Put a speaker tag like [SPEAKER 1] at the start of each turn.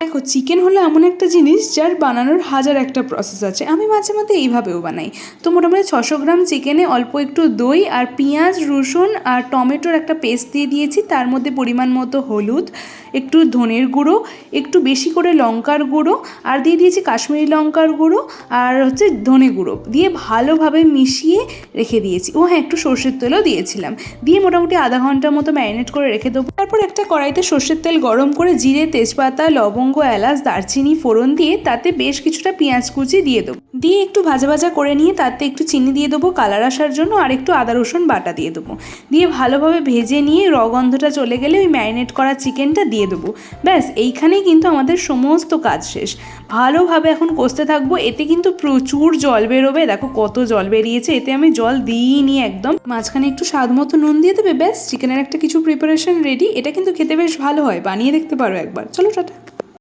[SPEAKER 1] দেখো, চিকেন হলো এমন একটা জিনিস যার বানানোর হাজার একটা প্রসেস আছে। আমি মাঝে মাঝে এইভাবেও বানাই। তো মোটামুটি 600 গ্রাম চিকেনে অল্প একটু দই আর পেঁয়াজ, রসুন আর টমেটোর একটা পেস্ট দিয়ে দিয়েছি। তার মধ্যে পরিমাণ মতো হলুদ, একটু ধনের গুঁড়ো, একটু বেশি করে লঙ্কার গুঁড়ো, আর দিয়ে দিয়েছি কাশ্মীরি লঙ্কার গুঁড়ো, আর হচ্ছে ধনে গুঁড়ো দিয়ে ভালোভাবে মিশিয়ে রেখে দিয়েছি। ও হ্যাঁ, একটু সর্ষের তেলও দিয়েছিলাম। দিয়ে মোটামুটি আধা ঘন্টার মতো ম্যারিনেট করে রেখে দেবো। তারপর একটা কড়াইতে সর্ষের তেল গরম করে জিরে, তেজপাতা, লবঙ্গ, এলাচ, দারচিনি ফোড়ন দিয়ে তাতে বেশ কিছুটা পেঁয়াজ কুচি দিয়ে দেবো। দিয়ে একটু ভাজা ভাজা করে নিয়ে তাতে একটু চিনি দিয়ে দেবো কালার আসার জন্য, আর একটু আদা রসুন বাটা দিয়ে দেবো। দিয়ে ভালোভাবে ভেজে নিয়ে গন্ধটা চলে গেলে ওই ম্যারিনেট করা চিকেনটা দিয়ে দেবো। ব্যাস, এইখানেই কিন্তু আমাদের সমস্ত কাজ শেষ। ভালোভাবে এখন কষতে থাকবো। এতে কিন্তু প্রচুর জল বেরোবে। দেখো কত জল বেরিয়েছে। এতে আমি জল দিইনি একদম। মাঝখানে একটু স্বাদ মতো নুন দিয়ে দেবে। ব্যাস, চিকেনের একটা কিছু প্রিপারেশন রেডি। এটা কিন্তু খেতে বেশ ভালো হয়, বানিয়ে দেখতে পারো একবার। চলো টাটা।